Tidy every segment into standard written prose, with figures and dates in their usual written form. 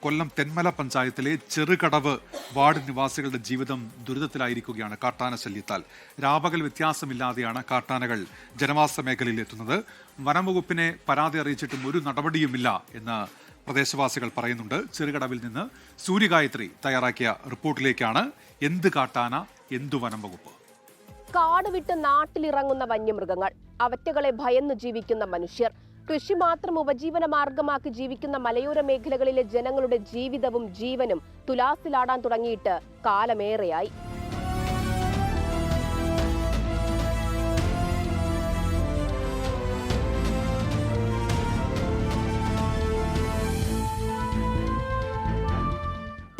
കൊല്ലം തെന്മല പഞ്ചായത്തിലെ ചെറുകടവ് വാർഡ് നിവാസികളുടെ ജീവിതം ദുരിതത്തിലായിരിക്കുകയാണ് കാട്ടാന ശല്യത്താൽ. രാപകൽ വ്യത്യാസമില്ലാതെയാണ് കാട്ടാനകൾ ജനവാസ മേഖലയിൽ എത്തുന്നത്. വനംവകുപ്പിനെ പരാതി അറിയിച്ചിട്ടും ഒരു നടപടിയുമില്ല എന്ന് പ്രദേശവാസികൾ പറയുന്നുണ്ട്. ചെറുകടവിൽ നിന്ന് സൂര്യഗായത്രി തയ്യാറാക്കിയ റിപ്പോർട്ടിലേക്കാണ്. എന്ത് കാട്ടാന, എന്തു വനംവകുപ്പ്? കാട് വിട്ട് നാട്ടിലിറങ്ങുന്ന വന്യമൃഗങ്ങൾ, അവറ്റകളെ ഭയന്നു ജീവിക്കുന്ന മനുഷ്യർ, കൃഷി മാത്രം ഉപജീവന മാർഗമാക്കി ജീവിക്കുന്ന മലയോര മേഖലകളിലെ ജനങ്ങളുടെ ജീവിതവും ജീവനും തുലാസിലാടാൻ തുടങ്ങിയിട്ട് കാലമേറെയായി.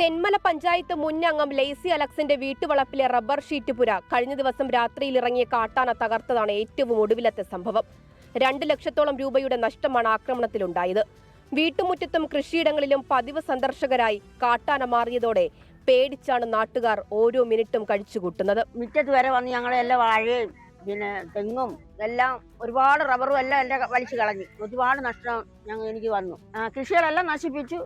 തെന്മല പഞ്ചായത്ത് മുൻ അംഗം ലേസി അലക്സിന്റെ വീട്ടുവളപ്പിലെ റബ്ബർ ഷീറ്റ് പുര കഴിഞ്ഞ ദിവസം രാത്രിയിൽ ഇറങ്ങിയ കാട്ടാന തകർത്തതാണ് ഏറ്റവും ഒടുവിലത്തെ സംഭവം. 2 ലക്ഷത്തോളം രൂപയുടെ നഷ്ടമാണ് ആക്രമണത്തിലുണ്ടായത്. വീട്ടുമുറ്റത്തും കൃഷിയിടങ്ങളിലും പതിവ് സന്ദർശകരായി കാട്ടാന മാറിയതോടെ പേടിച്ചാണ് നാട്ടുകാർ ഓരോ മിനിറ്റും കഴിച്ചുകൂട്ടുന്നത്. മുറ്റത്ത് വരെ വന്ന് ഞങ്ങളെല്ലാം വാഴയും പിന്നെ തെങ്ങും എല്ലാം ഒരുപാട് റബ്ബറും എല്ലാം എല്ലാം വലിച്ചു കളഞ്ഞു. ഒരുപാട് നഷ്ടം എനിക്ക് വന്നു. കൃഷികളെല്ലാം നശിപ്പിച്ചു.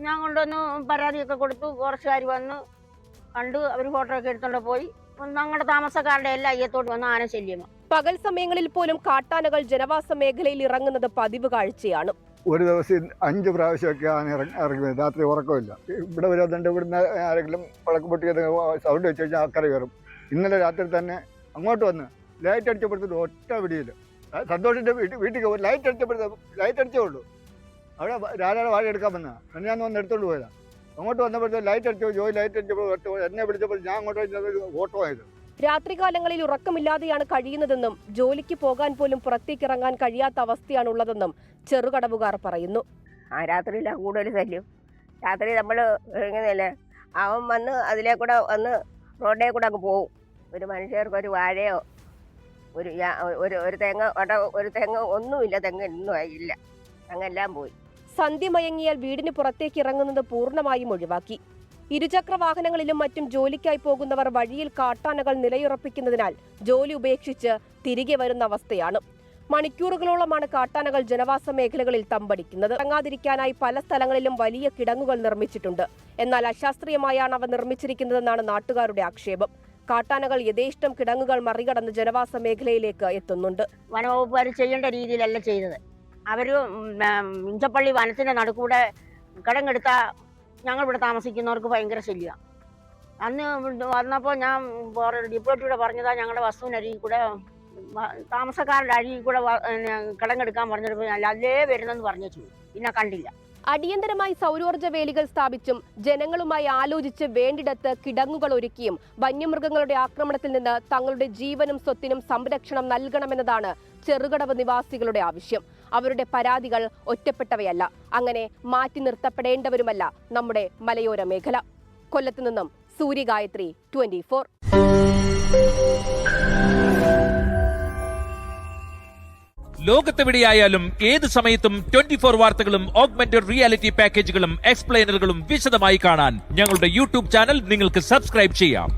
ഞാൻ കൊണ്ടുവന്ന് പരാതിയൊക്കെ കൊടുത്തു. കുറച്ചുകാർ വന്ന് കണ്ടു, അവർ ഫോട്ടോ ഒക്കെ എടുത്തോണ്ട് പോയി. ഞങ്ങളുടെ താമസക്കാരുടെ എല്ലാ അയ്യത്തോട്ട് വന്ന് ആന ശല്യമാണ്. പകൽ സമയങ്ങളിൽ പോലും കാട്ടാനകൾ ജനവാസ മേഖലയിൽ ഇറങ്ങുന്നത് പതിവ് കാഴ്ചയാണ്. ഒരു ദിവസം 5 പ്രാവശ്യമൊക്കെ ആന ഇറങ്ങി വരും. രാത്രി ഉറക്കമില്ല. ഇവിടെ വരുന്നുണ്ട്. ഇവിടുന്ന് ആരെങ്കിലും വിളക്ക് പൊട്ടി സൗണ്ട് വെച്ച് കഴിഞ്ഞാൽ ആൾക്കാർ കയറും. ഇന്നലെ രാത്രി തന്നെ അങ്ങോട്ട് വന്ന് ലൈറ്റ് അടിച്ചപ്പോഴത്തേക്ക് ഒറ്റ പിടിയില്ല. സന്തോഷിന്റെ വീട്ടിൽ ലൈറ്റ് അടിച്ചേ ഉള്ളൂ. അവിടെ രാജാടെ വാഴ എടുക്കാൻ വന്നതാണ്. ഞാൻ വന്ന് എടുത്തോണ്ട് പോയതാണ്. അങ്ങോട്ട് വന്നപ്പോഴത്തേക്ക് ലൈറ്റ് അടിച്ചോ ജോയി ലൈറ്റ് അടിച്ചപ്പോൾ എന്നെ വിളിച്ചപ്പോൾ ഞാൻ അങ്ങോട്ട് ഓട്ടമായത്. രാത്രികാലങ്ങളിൽ ഉറക്കമില്ലാതെയാണ് കഴിയുന്നതെന്നും ജോലിക്ക് പോകാൻ പോലും പുറത്തേക്കിറങ്ങാൻ കഴിയാത്ത അവസ്ഥയാണുള്ളതെന്നും ചെറുകടവുകാർ പറയുന്നു. രാത്രിയിലാണ് കൂടുതൽ ശല്യം. രാത്രി നമ്മൾ ഇങ്ങനെയല്ലേ, അവൻ വന്ന് അതിലേ കൂടെ വന്ന് റോഡേ കൂടെ അങ്ങ് പോവും. ഒരു മനുഷ്യർക്ക് ഒരു വാഴയോ ഒരു തെങ്ങ് ഒന്നുമില്ല. തെങ്ങ് ഒന്നും ഇല്ല, അങ്ങെല്ലാം പോയി. സന്ധ്യ മയങ്ങിയാൽ വീടിന് പുറത്തേക്ക് ഇറങ്ങുന്നത് പൂർണ്ണമായും ഒഴിവാക്കി. ഇരുചക്ര വാഹനങ്ങളിലും മറ്റും ജോലിക്കായി പോകുന്നവർ വഴിയിൽ കാട്ടാനകൾ നിലയുറപ്പിക്കുന്നതിനാൽ ജോലി ഉപേക്ഷിച്ച് തിരികെ വരുന്ന അവസ്ഥയാണ്. മണിക്കൂറുകളോളമാണ് കാട്ടാനകൾ ജനവാസ മേഖലകളിൽ തമ്പടിക്കുന്നത്. ഇറങ്ങാതിരിക്കാനായി പല സ്ഥലങ്ങളിലും വലിയ കിടങ്ങുകൾ നിർമ്മിച്ചിട്ടുണ്ട്. എന്നാൽ അശാസ്ത്രീയമായാണ് അവ നിർമ്മിച്ചിരിക്കുന്നതെന്നാണ് നാട്ടുകാരുടെ ആക്ഷേപം. കാട്ടാനകൾ യഥേഷ്ടം കിടങ്ങുകൾ മറികടന്ന് ജനവാസ മേഖലയിലേക്ക് എത്തുന്നുണ്ട്. വനവകുപ്പുകാർ ചെയ്യേണ്ട രീതിയിലല്ല ചെയ്തത്. അവര് ഇഞ്ചപ്പള്ളി വനത്തിന്റെ നടുക്കൂടെ കിടങ്ങെടുത്ത ഞങ്ങളിവിടെ താമസിക്കുന്നവർക്ക് ഭയങ്കര ശല്യമാണ്. അന്ന് വന്നപ്പോൾ ഞാൻ ഡിപ്പോട്ടിയുടെ പറഞ്ഞതാ, ഞങ്ങളുടെ വസ്തുവിനരികിൽ കൂടെ താമസക്കാരുടെ അരികിൽ കൂടെ കിടങ്ങെടുക്കാൻ പറഞ്ഞപ്പോൾ അല്ലേ വരുന്നെന്ന് പറഞ്ഞു. പിന്നെ കണ്ടില്ല. അടിയന്തരമായി സൗരോർജ്ജ വേലികൾ സ്ഥാപിച്ചും ജനങ്ങളുമായി ആലോചിച്ച് വേണ്ടിടത്ത് കിടങ്ങുകൾ ഒരുക്കിയും വന്യമൃഗങ്ങളുടെ ആക്രമണത്തിൽ നിന്ന് തങ്ങളുടെ ജീവനും സ്വത്തിനും സംരക്ഷണം നൽകണമെന്നതാണ് ചെറുകടവ് നിവാസികളുടെ ആവശ്യം. അവരുടെ പരാതികൾ ഒറ്റപ്പെട്ടവയല്ല, അങ്ങനെ മാറ്റി നിർത്തപ്പെടേണ്ടവരുമല്ല നമ്മുടെ മലയോര മേഖല. കൊല്ലത്ത് നിന്നും സൂര്യഗായത്രി, 24. ലോകത്തെവിടെയായാലും ഏത് സമയത്തും 24 വാർത്തകളും ഓഗ്മെന്റഡ് റിയാലിറ്റി പാക്കേജുകളും എക്സ്പ്ലെയിനറുകളും വിശദമായി കാണാൻ ഞങ്ങളുടെ യൂട്യൂബ് ചാനൽ നിങ്ങൾക്ക് സബ്സ്ക്രൈബ് ചെയ്യാം.